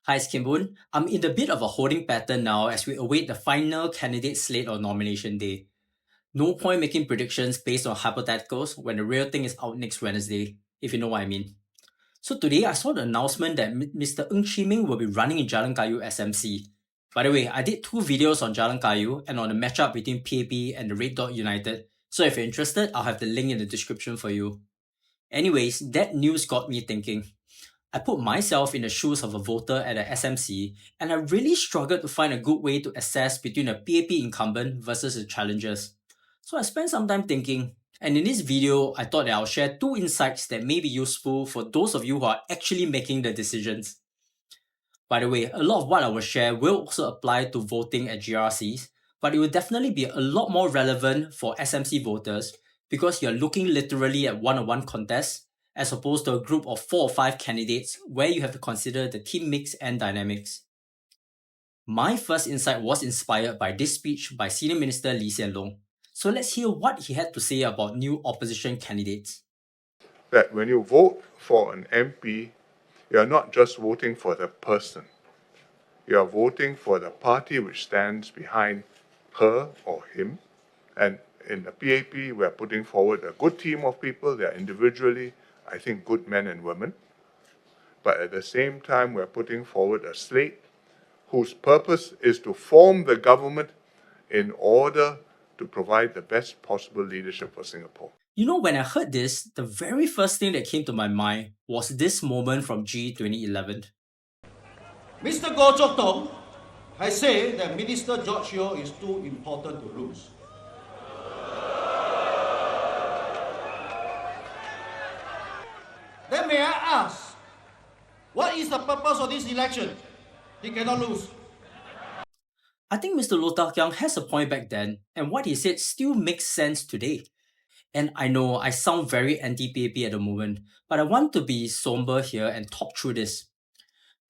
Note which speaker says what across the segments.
Speaker 1: Hi, Skimbun. I'm in a bit of a holding pattern now as we await the final candidate slate on nomination day. No point making predictions based on hypotheticals when the real thing is out next Wednesday, if you know what I mean. So today I saw the announcement that Mr. Ng Chee Ming will be running in Jalan Kayu SMC. By the way, I did 2 videos on Jalan Kayu and on the matchup between PAP and the Red Dot United, so if you're interested, I'll have the link in the description for you. Anyways, that news got me thinking. I put myself in the shoes of a voter at a SMC, and I really struggled to find a good way to assess between a PAP incumbent versus the challengers. So I spent some time thinking, and in this video, I thought that I'll share 2 insights that may be useful for those of you who are actually making the decisions. By the way, a lot of what I will share will also apply to voting at GRCs, but it will definitely be a lot more relevant for SMC voters because you're looking literally at one-on-one contests as opposed to a group of 4 or 5 candidates where you have to consider the team mix and dynamics. My first insight was inspired by this speech by Senior Minister Lee Hsien Loong. So let's hear what he had to say about new opposition candidates.
Speaker 2: That when you vote for an MP, you are not just voting for the person. You are voting for the party which stands behind her or him. And in the PAP, we are putting forward a good team of people. They are individually, I think, good men and women. But at the same time, we are putting forward a slate whose purpose is to form the government in order to provide the best possible leadership for Singapore.
Speaker 1: You know, when I heard this, the very first thing that came to my mind was this moment from GE2011.
Speaker 3: Mr. Goh Chok Tong has said that Minister George Yeo is too important to lose. Then may I ask, what is the purpose of this election? He cannot lose.
Speaker 1: I think Mr. Loh Tak Yang has a point back then, and what he said still makes sense today. And I know I sound very anti-PAP at the moment, but I want to be somber here and talk through this.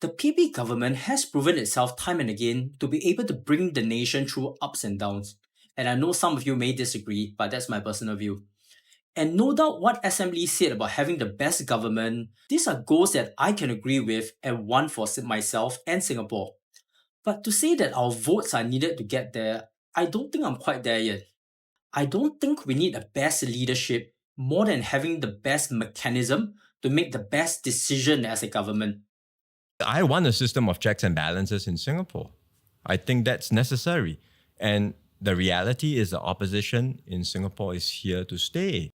Speaker 1: The PAP government has proven itself time and again to be able to bring the nation through ups and downs. And I know some of you may disagree, but that's my personal view. And no doubt what Assembly said about having the best government, these are goals that I can agree with and want for myself and Singapore. But to say that our votes are needed to get there, I don't think I'm quite there yet. I don't think we need a best leadership more than having the best mechanism to make the best decision as a government.
Speaker 4: I want a system of checks and balances in Singapore. I think that's necessary. And the reality is the opposition in Singapore is here to stay.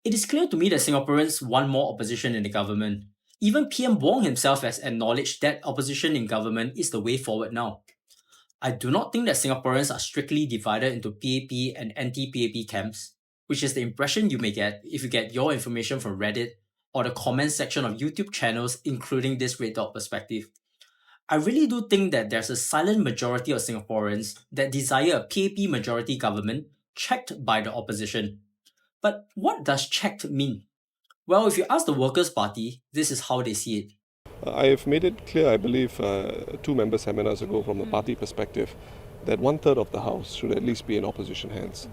Speaker 1: It is clear to me that Singaporeans want more opposition in the government. Even PM Wong himself has acknowledged that opposition in government is the way forward now. I do not think that Singaporeans are strictly divided into PAP and anti-PAP camps, which is the impression you may get if you get your information from Reddit or the comment section of YouTube channels including this Red Dot perspective. I really do think that there's a silent majority of Singaporeans that desire a PAP majority government checked by the opposition. But what does checked mean? Well, if you ask the Workers' Party, this is how they see it.
Speaker 5: I have made it clear, I believe, 2 member seminars ago from the party perspective, that 1/3 of the House should at least be in opposition hands.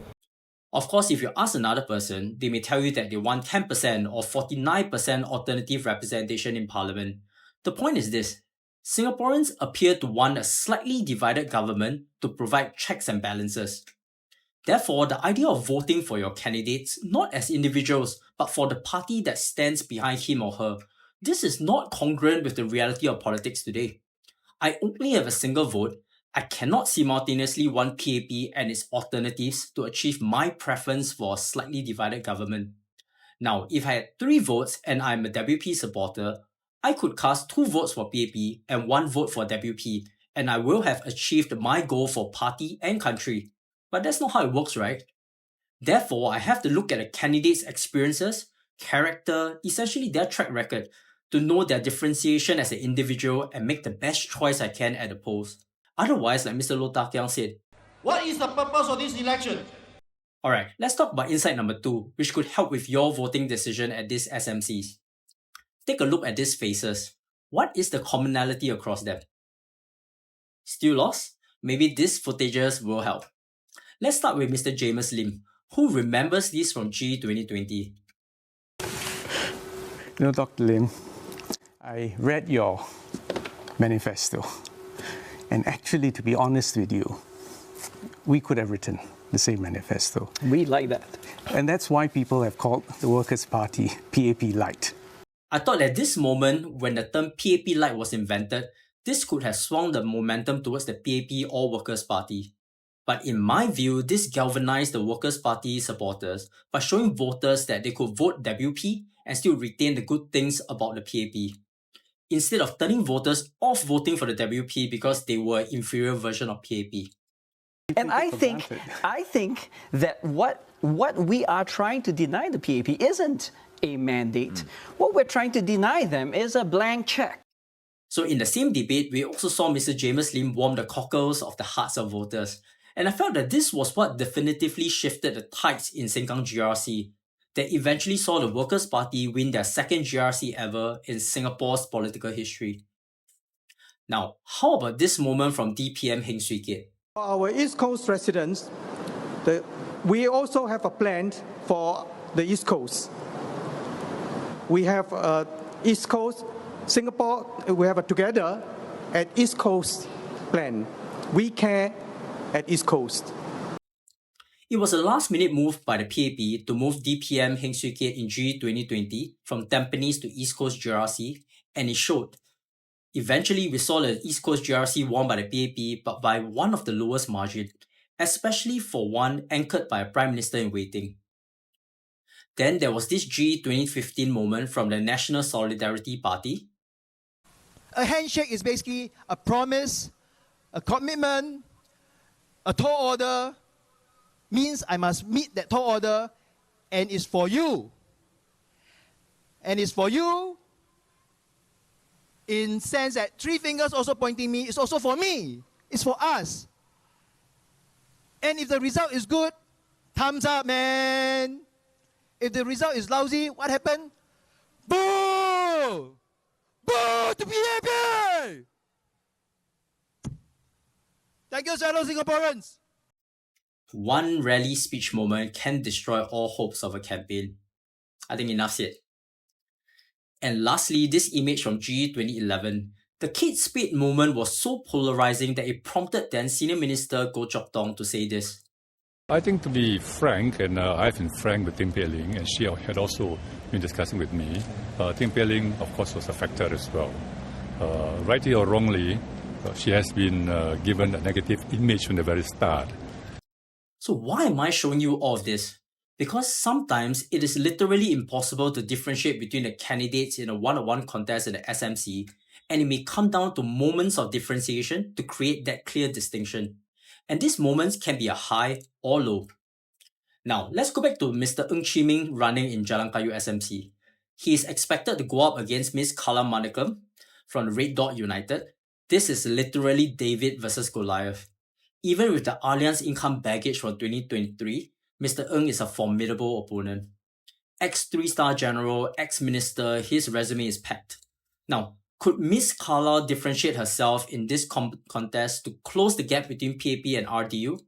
Speaker 1: Of course, if you ask another person, they may tell you that they want 10% or 49% alternative representation in Parliament. The point is this: Singaporeans appear to want a slightly divided government to provide checks and balances. Therefore, the idea of voting for your candidates not as individuals, but for the party that stands behind him or her, this is not congruent with the reality of politics today. I only have a single vote. I cannot simultaneously want PAP and its alternatives to achieve my preference for a slightly divided government. Now, if I had 3 votes and I'm a WP supporter, I could cast 2 votes for PAP and 1 vote for WP, and I will have achieved my goal for party and country. But that's not how it works, right? Therefore, I have to look at a candidate's experiences, character, essentially their track record, to know their differentiation as an individual and make the best choice I can at the polls. Otherwise, like Mr. Loh Tak Yang said,
Speaker 3: what is the purpose of this election?
Speaker 1: Alright, let's talk about insight number 2, which could help with your voting decision at these SMCs. Take a look at these faces. What is the commonality across them? Still lost? Maybe these footages will help. Let's start with Mr. James Lim, who remembers this from GE2020.
Speaker 6: Dr. Lim, I read your manifesto. And actually, to be honest with you, we could have written the same manifesto.
Speaker 7: We like that.
Speaker 6: And that's why people have called the Workers' Party PAP Light.
Speaker 1: I thought at this moment, when the term PAP Light was invented, this could have swung the momentum towards the PAP All Workers' Party. But in my view, this galvanized the Workers' Party supporters by showing voters that they could vote WP and still retain the good things about the PAP. Instead of turning voters off voting for the WP because they were an inferior version of PAP.
Speaker 7: And I think that what we are trying to deny the PAP isn't a mandate. What we're trying to deny them is a blank check.
Speaker 1: So in the same debate, we also saw Mr. James Lim warm the cockles of the hearts of voters. And I felt that this was what definitively shifted the tides in Sengkang GRC, that eventually saw the Workers' Party win their second GRC ever in Singapore's political history. Now, how about this moment from DPM Heng Swee Keat?
Speaker 8: Our East Coast residents, we also have a plan for the East Coast. We have East Coast, Singapore, we have a together at East Coast plan. We care at East Coast.
Speaker 1: It was a last-minute move by the PAP to move DPM Heng Swee Keat in GE2020 from Tampines to East Coast GRC, and it showed. Eventually, we saw the East Coast GRC won by the PAP, but by one of the lowest margin, especially for one anchored by a Prime Minister in waiting. Then there was this GE2015 moment from the National Solidarity Party.
Speaker 9: A handshake is basically a promise, a commitment, a tall order, means I must meet that tall order, and it's for you. And it's for you in sense that three fingers also pointing me, it's also for me. It's for us. And if the result is good, thumbs up, man. If the result is lousy, what happened? Boo! Boo to PAP! Thank you, fellow Singaporeans.
Speaker 1: One rally speech moment can destroy all hopes of a campaign. I think enough said. And lastly, this image from GE 2011. The Kate Spade moment was so polarizing that it prompted then Senior Minister Goh Chok Tong to say this.
Speaker 10: I think, to be frank, and I've been frank with Tim Pei Ling, and she had also been discussing with me, Tim Pei Ling, of course, was a factor as well. Rightly or wrongly, she has been given a negative image from the very start.
Speaker 1: So why am I showing you all of this? Because sometimes it is literally impossible to differentiate between the candidates in a one-on-one contest in the SMC, and it may come down to moments of differentiation to create that clear distinction. And these moments can be a high or low. Now, let's go back to Mr. Ng Chee Ming running in Jalan Kayu SMC. He is expected to go up against Ms. Kala Manikam from Red Dot United. This is literally David versus Goliath. Even with the Allianz income baggage from 2023, Mr. Ng is a formidable opponent. Ex-3-star general, ex-minister, his resume is packed. Now, could Ms. Kala differentiate herself in this contest to close the gap between PAP and RDU?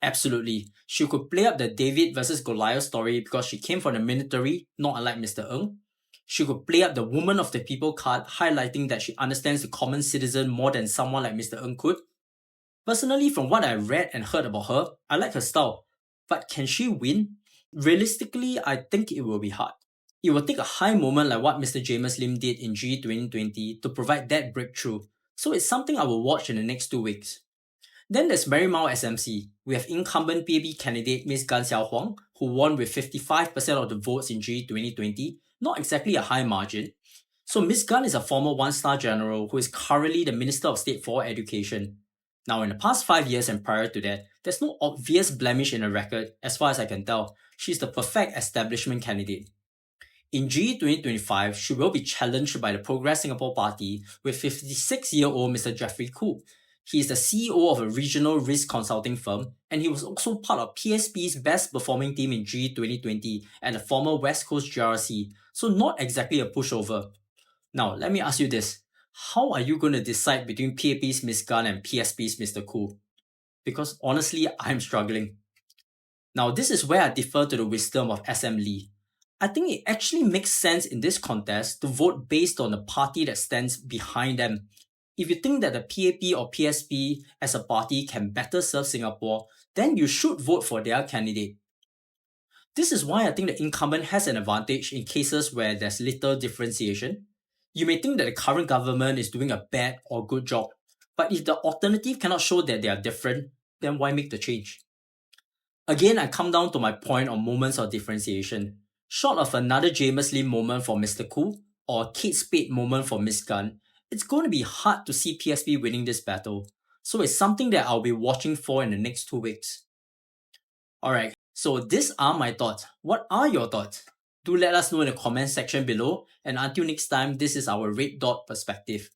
Speaker 1: Absolutely. She could play up the David versus Goliath story because she came from the military, not unlike Mr. Ng. She could play up the woman of the people card, highlighting that she understands the common citizen more than someone like Mr. Ng could. Personally, from what I read and heard about her, I like her style. But can she win? Realistically, I think it will be hard. It will take a high moment like what Mr. James Lim did in GE2020 to provide that breakthrough. So it's something I will watch in the next 2 weeks. Then there's Marymount SMC. We have incumbent PAP candidate Ms. Gan Xiao Huang, who won with 55% of the votes in GE2020, not exactly a high margin. So Ms. Gan is a former one-star general who is currently the Minister of State for Education. Now, in the past 5 years and prior to that, there's no obvious blemish in her record, as far as I can tell. She's the perfect establishment candidate. In GE2025, she will be challenged by the Progress Singapore Party with 56-year-old Mr. Jeffrey Khoo. He is the CEO of a regional risk consulting firm, and he was also part of PSP's best performing team in GE2020 and the former West Coast GRC, so not exactly a pushover. Now, let me ask you this. How are you going to decide between PAP's Ms. Gan and PSP's Mr. Khoo? Because honestly, I'm struggling. Now, this is where I defer to the wisdom of SM Lee. I think it actually makes sense in this contest to vote based on the party that stands behind them. If you think that the PAP or PSP as a party can better serve Singapore, then you should vote for their candidate. This is why I think the incumbent has an advantage in cases where there's little differentiation. You may think that the current government is doing a bad or good job, but if the alternative cannot show that they are different, then why make the change? Again, I come down to my point on moments of differentiation. Short of another James Lim moment for Mr. Khoo or a Kate Spade moment for Miss Gunn, it's going to be hard to see PSP winning this battle. So it's something that I'll be watching for in the next 2 weeks. Alright, so these are my thoughts. What are your thoughts? Do let us know in the comment section below, and until next time, this is our Red Dot Perspective.